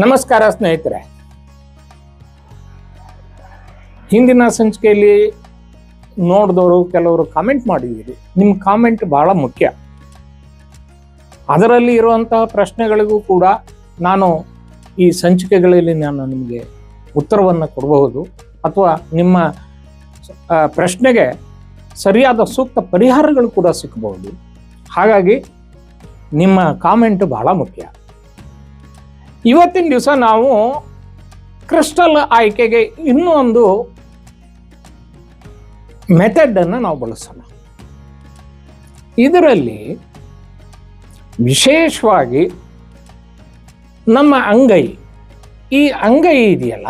ನಮಸ್ಕಾರ ಸ್ನೇಹಿತರೆ. ಹಿಂದಿನ ಸಂಚಿಕೆಯಲ್ಲಿ ನೋಡಿದವರು ಕೆಲವರು ಕಾಮೆಂಟ್ ಮಾಡಿದ್ದೀರಿ. ನಿಮ್ಮ ಕಾಮೆಂಟ್ ಬಹಳ ಮುಖ್ಯ. ಅದರಲ್ಲಿ ಇರುವಂತಹ ಪ್ರಶ್ನೆಗಳಿಗೂ ಕೂಡ ನಾನು ಈ ಸಂಚಿಕೆಗಳಲ್ಲಿ ನಿಮಗೆ ಉತ್ತರವನ್ನು ಕೊಡಬಹುದು ಅಥವಾ ನಿಮ್ಮ ಪ್ರಶ್ನೆಗೆ ಸರಿಯಾದ ಸೂಕ್ತ ಪರಿಹಾರಗಳು ಕೂಡ ಸಿಕ್ಕಬಹುದು. ಹಾಗಾಗಿ ನಿಮ್ಮ ಕಾಮೆಂಟ್ ಬಹಳ ಮುಖ್ಯ. ಇವತ್ತಿನ ದಿವಸ ನಾವು ಕ್ರಿಸ್ಟಲ್ ಆಯ್ಕೆಗೆ ಇನ್ನೂ ಒಂದು ಮೆಥಡ್ ಅನ್ನು ನಾವು ಬಳಸೋಣ. ಇದರಲ್ಲಿ ವಿಶೇಷವಾಗಿ ನಮ್ಮ ಅಂಗೈ, ಈ ಅಂಗೈ ಇದೆಯಲ್ಲ,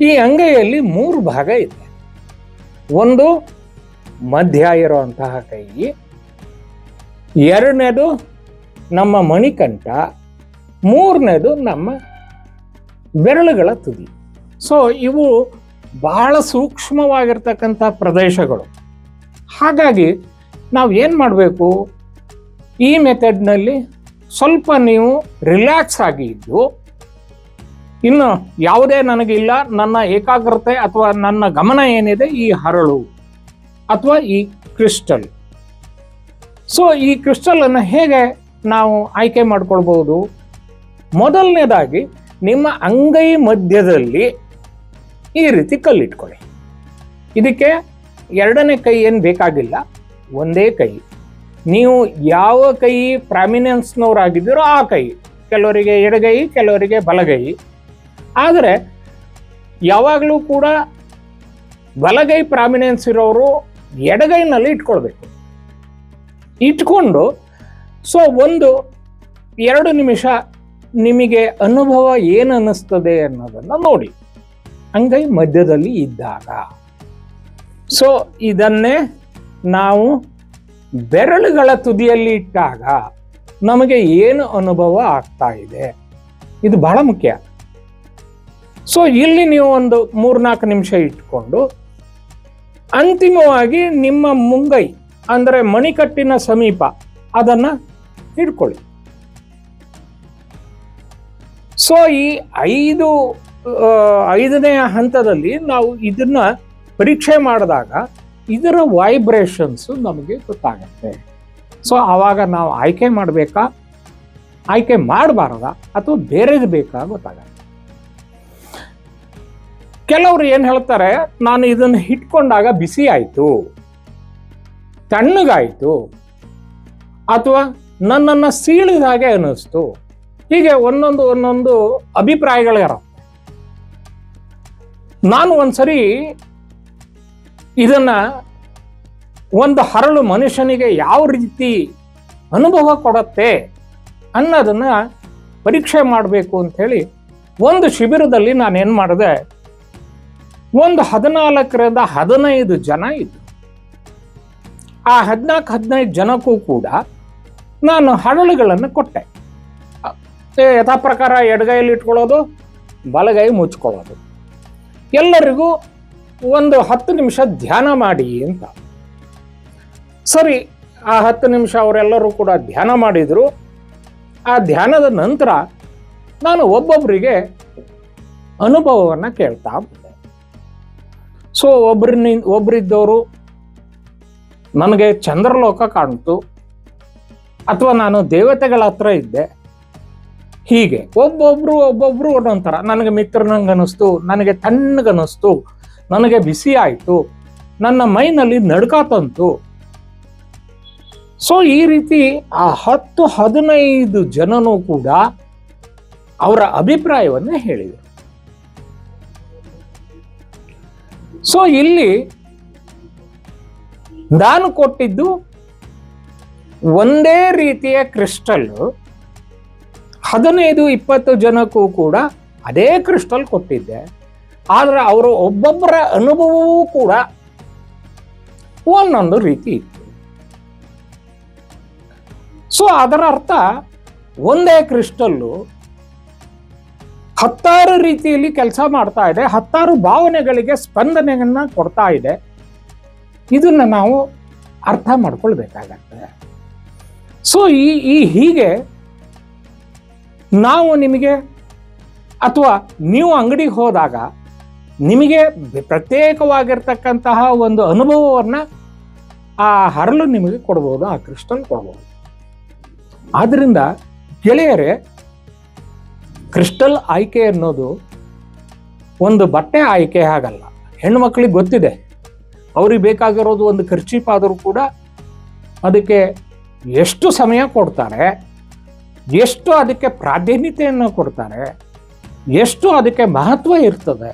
ಈ ಅಂಗೈಯಲ್ಲಿ 3 ಭಾಗ ಇದೆ. ಒಂದು ಮಧ್ಯ ಇರುವಂತಹ ಕೈ, ಎರಡನೇದು ನಮ್ಮ ಮಣಿಕಂಠ, ಮೂರನೇದು ನಮ್ಮ ಬೆರಳುಗಳ ತುದಿ. ಸೊ ಇವು ಬಹಳ ಸೂಕ್ಷ್ಮವಾಗಿರ್ತಕ್ಕಂಥ ಪ್ರದೇಶಗಳು. ಹಾಗಾಗಿ ನಾವು ಏನು ಮಾಡಬೇಕು, ಈ ಮೆಥಡ್ನಲ್ಲಿ ಸ್ವಲ್ಪ ನೀವು ರಿಲ್ಯಾಕ್ಸ್ ಆಗಿ ಇದ್ದು, ಇನ್ನು ಯಾವುದೇ ನನಗಿಲ್ಲ, ನನ್ನ ಏಕಾಗ್ರತೆ ಅಥವಾ ನನ್ನ ಗಮನ ಏನಿದೆ ಈ ಹರಳು ಅಥವಾ ಈ ಕ್ರಿಸ್ಟಲ್. ಸೊ ಈ ಕ್ರಿಸ್ಟಲ್ ಅನ್ನು ಹೇಗೆ ನಾವು ಆಯ್ಕೆ ಮಾಡ್ಕೊಳ್ಬಹುದು? ಮೊದಲನೇದಾಗಿ ನಿಮ್ಮ ಅಂಗೈ ಮಧ್ಯದಲ್ಲಿ ಈ ರೀತಿ ಕಲ್ಲಿಟ್ಕೊಳ್ಳಿ. ಇದಕ್ಕೆ ಎರಡನೇ ಕೈ ಏನು ಬೇಕಾಗಿಲ್ಲ, ಒಂದೇ ಕೈ. ನೀವು ಯಾವ ಕೈ ಪ್ರಾಮಿನೆನ್ಸ್ನವರಾಗಿದ್ದೀರೋ ಆ ಕೈ, ಕೆಲವರಿಗೆ ಎಡಗೈ, ಕೆಲವರಿಗೆ ಬಲಗೈ. ಆದರೆ ಯಾವಾಗಲೂ ಕೂಡ ಬಲಗೈ ಪ್ರಾಮಿನೆನ್ಸ್ ಇರೋರು ಎಡಗೈನಲ್ಲಿ ಇಟ್ಕೊಳ್ಬೇಕು. ಇಟ್ಕೊಂಡು ಸೊ 1-2 ನಿಮಿಷ ನಿಮಗೆ ಅನುಭವ ಏನು ಅನ್ನಿಸ್ತದೆ ಅನ್ನೋದನ್ನು ನೋಡಿ, ಅಂಗೈ ಮಧ್ಯದಲ್ಲಿ ಇದ್ದಾಗ. ಸೊ ಇದನ್ನೇ ನಾವು ಬೆರಳುಗಳ ತುದಿಯಲ್ಲಿ ಇಟ್ಟಾಗ ನಮಗೆ ಏನು ಅನುಭವ ಆಗ್ತಾ ಇದೆ, ಇದು ಬಹಳ ಮುಖ್ಯ. ಸೊ ಇಲ್ಲಿ ನೀವು ಒಂದು 3-4 ನಿಮಿಷ ಇಟ್ಕೊಂಡು ಅಂತಿಮವಾಗಿ ನಿಮ್ಮ ಮುಂಗೈ ಅಂದರೆ ಮಣಿಕಟ್ಟಿನ ಸಮೀಪ ಅದನ್ನ ಹಿಡ್ಕೊಳ್ಳಿ. ಸೊ ಈ 5ನೇ ಹಂತದಲ್ಲಿ ನಾವು ಇದನ್ನ ಪರೀಕ್ಷೆ ಮಾಡಿದಾಗ ಇದರ ವೈಬ್ರೇಷನ್ಸ್ ನಮಗೆ ಗೊತ್ತಾಗುತ್ತೆ. ಸೊ ಆವಾಗ ನಾವು ಆಯ್ಕೆ ಮಾಡಬೇಕಾ, ಆಯ್ಕೆ ಮಾಡಬಾರ್ದಾ ಅಥವಾ ಬೇರೆದು ಬೇಕಾ ಗೊತ್ತಾಗತ್ತೆ. ಕೆಲವರು ಏನು ಹೇಳ್ತಾರೆ, ನಾನು ಇದನ್ನು ಹಿಡ್ಕೊಂಡಾಗ ಬಿಸಿ ಆಯಿತು, ತಣ್ಣಗಾಯಿತು, ಅಥವಾ ನನ್ನನ್ನು ಸೀಳಿದ ಹಾಗೆ ಅನ್ನಿಸ್ತು. ಹೀಗೆ ಒಂದೊಂದು ಅಭಿಪ್ರಾಯಗಳಿರುತ್ತೆ. ನಾನು ಒಂದ್ಸರಿ ಇದನ್ನ ಒಂದು ಹರಳು ಮನುಷ್ಯನಿಗೆ ಯಾವ ರೀತಿ ಅನುಭವ ಕೊಡುತ್ತೆ ಅನ್ನೋದನ್ನ ಪರೀಕ್ಷೆ ಮಾಡಬೇಕು ಅಂಥೇಳಿ ಒಂದು ಶಿಬಿರದಲ್ಲಿ ನಾನೇನು ಮಾಡಿದೆ, ಒಂದು 14-15 ಜನ ಇದ್ರು. ಆ 14-15 ಜನಕ್ಕೂ ಕೂಡ ನಾನು ಹರಳುಗಳನ್ನು ಕೊಟ್ಟೆ. ಯಥಾ ಪ್ರಕಾರ ಎಡಗೈಯಲ್ಲಿ ಇಟ್ಕೊಳ್ಳೋದು, ಬಲಗೈ ಮುಚ್ಕೊಳ್ಳೋದು. ಎಲ್ಲರಿಗೂ 10 ನಿಮಿಷ ಧ್ಯಾನ ಮಾಡಿ ಅಂತ. ಸರಿ, ಆ 10 ನಿಮಿಷ ಅವರೆಲ್ಲರೂ ಕೂಡ ಧ್ಯಾನ ಮಾಡಿದ್ರು. ಆ ಧ್ಯಾನದ ನಂತರ ನಾನು ಅನುಭವವನ್ನು ಕೇಳ್ತಾ ಬಂದೆ. ಸೊ ಒಬ್ಬರಿದ್ದವರು ನನಗೆ ಚಂದ್ರಲೋಕ ಕಾಣ್ತು, ಅಥವಾ ನಾನು ದೇವತೆಗಳ ಹತ್ರ ಇದ್ದೆ. ಹೀಗೆ ಒಬ್ಬೊಬ್ರು ಒಂದೊಂಥರ. ನನಗೆ ಮಿತ್ರನಂಗೆ ಅನ್ನಿಸ್ತು, ನನಗೆ ತಣ್ಣಗನ್ನಿಸ್ತು, ನನಗೆ ಬಿಸಿ ಆಯಿತು, ನನ್ನ ಮೈನಲ್ಲಿ ನಡುಕ ತಂತು. ಸೊ ಈ ರೀತಿ ಆ 10-15 ಜನನೂ ಕೂಡ ಅವರ ಅಭಿಪ್ರಾಯವನ್ನು ಹೇಳಿದರು. ಸೊ ಇಲ್ಲಿ ನಾನು ಕೊಟ್ಟಿದ್ದು ಒಂದೇ ರೀತಿಯ ಕ್ರಿಸ್ಟಲ್. 15-20 ಜನಕ್ಕೂ ಕೂಡ ಅದೇ ಕ್ರಿಸ್ಟಲ್ ಕೊಟ್ಟಿದ್ದೆ. ಆದರೆ ಅವರು ಒಬ್ಬೊಬ್ಬರ ಅನುಭವವೂ ಕೂಡ ಒಂದೊಂದು ರೀತಿ ಇತ್ತು. ಸೊ ಅದರ ಅರ್ಥ ಒಂದೇ ಕ್ರಿಸ್ಟಲ್ಲು 16 ರೀತಿಯಲ್ಲಿ ಕೆಲಸ ಮಾಡ್ತಾ ಇದೆ, 16 ಭಾವನೆಗಳಿಗೆ ಸ್ಪಂದನೆಯನ್ನ ಕೊಡ್ತಾ ಇದೆ. ಇದನ್ನ ನಾವು ಅರ್ಥ ಮಾಡ್ಕೊಳ್ಬೇಕಾಗತ್ತೆ. ಸೊ ಹೀಗೆ ನಾವು ನಿಮಗೆ ಅಥವಾ ನೀವು ಅಂಗಡಿಗೆ ಹೋದಾಗ ನಿಮಗೆ ಪ್ರತ್ಯೇಕವಾಗಿರ್ತಕ್ಕಂತಹ ಒಂದು ಅನುಭವವನ್ನು ಆ ಹರಳು ನಿಮಗೆ ಕೊಡ್ಬೋದು, ಆ ಕ್ರಿಸ್ಟಲ್ ಕೊಡ್ಬೋದು. ಆದ್ರಿಂದ ಗೆಳೆಯರೇ, ಕ್ರಿಸ್ಟಲ್ ಆಯ್ಕೆ ಅನ್ನೋದು ಒಂದು ಬಟ್ಟೆ ಆಯ್ಕೆ ಆಗಲ್ಲ. ಹೆಣ್ಮಕ್ಳಿಗೆ ಗೊತ್ತಿದೆ, ಅವ್ರಿಗೆ ಬೇಕಾಗಿರೋದು ಒಂದು ಖರ್ಚೀಪ್ ಆದರೂ ಕೂಡ ಅದಕ್ಕೆ ಎಷ್ಟು ಸಮಯ ಕೊಡ್ತಾರೆ, ಎಷ್ಟು ಅದಕ್ಕೆ ಪ್ರಾಧಾನ್ಯತೆಯನ್ನು ಕೊಡ್ತಾರೆ, ಎಷ್ಟು ಅದಕ್ಕೆ ಮಹತ್ವ ಇರ್ತದೆ.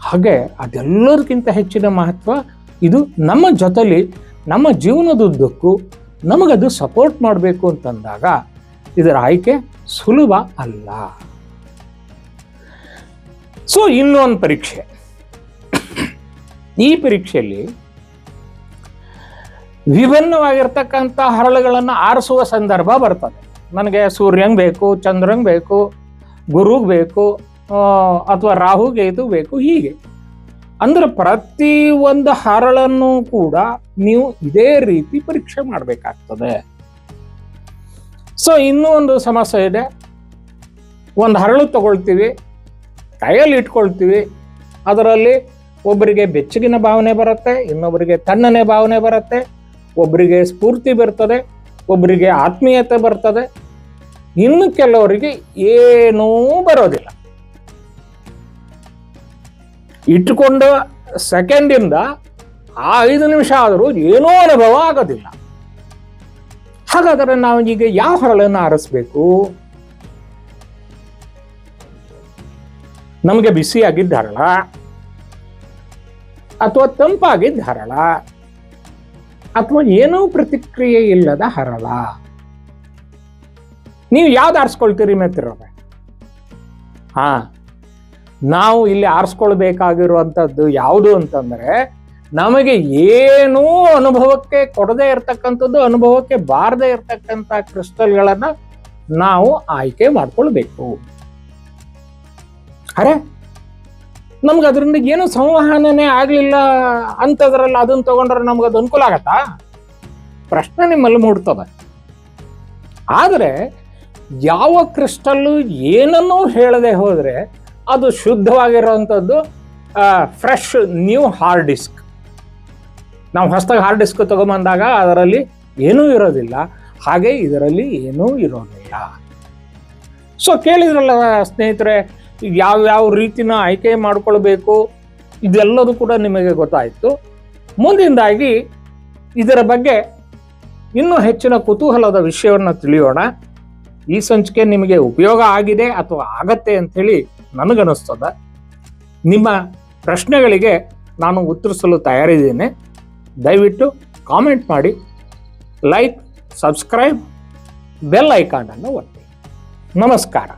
ಹಾಗೆ ಅದೆಲ್ಲದಕ್ಕಿಂತ ಹೆಚ್ಚಿನ ಮಹತ್ವ ಇದು ನಮ್ಮ ಜೊತೆಲಿ ನಮ್ಮ ಜೀವನದುದ್ದಕ್ಕೂ ನಮಗದು ಸಪೋರ್ಟ್ ಮಾಡಬೇಕು ಅಂತಂದಾಗ ಇದರ ಆಯ್ಕೆ ಸುಲಭ ಅಲ್ಲ. ಸೊ ಇನ್ನೊಂದು ಪರೀಕ್ಷೆ, ಈ ಪರೀಕ್ಷೆಯಲ್ಲಿ ವಿಭಿನ್ನವಾಗಿರ್ತಕ್ಕಂಥ ಹರಳುಗಳನ್ನು ಆರಿಸುವ ಸಂದರ್ಭ ಬರ್ತದೆ. ನನಗೆ ಸೂರ್ಯಂಗೆ ಬೇಕು, ಚಂದ್ರಂಗೆ ಬೇಕು, ಗುರುಗೆ ಬೇಕು, ಅಥವಾ ರಾಹುಗೆ ಇದು ಬೇಕು, ಹೀಗೆ ಅಂದ್ರೆ ಪ್ರತಿ ಒಂದು ಹರಳನ್ನು ಕೂಡ ನೀವು ಇದೇ ರೀತಿ ಪರೀಕ್ಷೆ ಮಾಡಬೇಕಾಗ್ತದೆ. ಸೊ ಇನ್ನೂ ಒಂದು ಸಮಸ್ಯೆ ಇದೆ. ಒಂದು ಹರಳು ತಗೊಳ್ತೀವಿ, ಕೈಯಲ್ಲಿ ಇಟ್ಕೊಳ್ತೀವಿ, ಅದರಲ್ಲಿ ಒಬ್ಬರಿಗೆ ಬೆಚ್ಚಗಿನ ಭಾವನೆ ಬರುತ್ತೆ, ಇನ್ನೊಬ್ಬರಿಗೆ ತಣ್ಣನೆ ಭಾವನೆ ಬರುತ್ತೆ, ಒಬ್ಬರಿಗೆ ಸ್ಫೂರ್ತಿ ಬರ್ತದೆ, ಒಬ್ಬರಿಗೆ ಆತ್ಮೀಯತೆ ಬರ್ತದೆ, ಇನ್ನು ಕೆಲವರಿಗೆ ಏನೂ ಬರೋದಿಲ್ಲ. ಇಟ್ಟುಕೊಂಡ ಸೆಕೆಂಡಿಂದ 5 ನಿಮಿಷ ಆದರೂ ಏನೂ ಅನುಭವ ಆಗೋದಿಲ್ಲ. ಹಾಗಾದರೆ ನಾವು ಈಗ ಯಾವ ಹರಳನ್ನು ಆರಿಸ್ಬೇಕು? ನಮಗೆ ಬಿಸಿಯಾಗಿದ್ದ ಹರಳ ಅಥವಾ ತಂಪಾಗಿದ್ದ ಹರಳ ಅಥವಾ ಏನೂ ಪ್ರತಿಕ್ರಿಯೆ ಇಲ್ಲದ ಹರಳ? ನೀವು ಯಾವ್ದು ಆರಿಸ್ಕೊಳ್ತೀರಿ ಮಿತ್ರರೇ? ನಾವು ಇಲ್ಲಿ ಆರಿಸ್ಕೊಳ್ಬೇಕಾಗಿರುವಂಥದ್ದು ಯಾವುದು ಅಂತಂದ್ರೆ, ನಮಗೆ ಏನೂ ಅನುಭವಕ್ಕೆ ಕೊಡದೇ ಇರತಕ್ಕಂಥದ್ದು, ಅನುಭವಕ್ಕೆ ಬಾರದೇ ಇರತಕ್ಕಂಥ ಕ್ರಿಸ್ಟಲ್ಗಳನ್ನ ನಾವು ಆಯ್ಕೆ ಮಾಡ್ಕೊಳ್ಬೇಕು. ಅರೆ, ನಮ್ಗೆ ಅದರಿಂದ ಏನು ಸಂವಹನನೇ ಆಗ್ಲಿಲ್ಲ ಅಂತದ್ರಲ್ಲಿ ಅದನ್ನ ತಗೊಂಡ್ರೆ ನಮ್ಗದು ಅನುಕೂಲ ಆಗತ್ತಾ? ಪ್ರಶ್ನೆ ನಿಮ್ಮಲ್ಲಿ ಮೂಡ್ತದೆ. ಆದರೆ ಯಾವ ಕ್ರಿಸ್ಟಲ್ಲು ಏನನ್ನೂ ಹೇಳದೆ ಹೋದ್ರೆ ಅದು ಶುದ್ಧವಾಗಿರುವಂಥದ್ದು ಫ್ರೆಶ್ ನ್ಯೂ ಹಾರ್ಡ್ ಡಿಸ್ಕ್. ನಾವು ಹೊಸದಾಗಿ ಹಾರ್ಡ್ ಡಿಸ್ಕ್ ತಗೊಂಬಂದಾಗ ಅದರಲ್ಲಿ ಏನೂ ಇರೋದಿಲ್ಲ, ಹಾಗೆ ಇದರಲ್ಲಿ ಏನೂ ಇರೋದಿಲ್ಲ. ಸೊ ಕೇಳಿದ್ರಲ್ಲ ಸ್ನೇಹಿತರೆ, ಯಾವ್ಯಾವ ರೀತಿನ ಆಯ್ಕೆ ಮಾಡ್ಕೊಳ್ಬೇಕು ಇದೆಲ್ಲದೂ ಕೂಡ ನಿಮಗೆ ಗೊತ್ತಾಯಿತು. ಮುಂದಿಂದಾಗಿ ಇದರ ಬಗ್ಗೆ ಇನ್ನೂ ಹೆಚ್ಚಿನ ಕುತೂಹಲದ ವಿಷಯವನ್ನು ತಿಳಿಯೋಣ. ಈ ಸಂಚಿಕೆ ನಿಮಗೆ ಉಪಯೋಗ ಆಗಿದೆ ಅಥವಾ ಆಗತ್ತೆ ಅಂಥೇಳಿ ನನಗನ್ನಿಸ್ತದೆ. ನಿಮ್ಮ ಪ್ರಶ್ನೆಗಳಿಗೆ ನಾನು ಉತ್ತರಿಸಲು ತಯಾರಿದ್ದೇನೆ. ದಯವಿಟ್ಟು ಕಾಮೆಂಟ್ ಮಾಡಿ, ಲೈಕ್, ಸಬ್ಸ್ಕ್ರೈಬ್, ಬೆಲ್ ಐಕಾನ್ ಅನ್ನು ಒತ್ತಿ. ನಮಸ್ಕಾರ.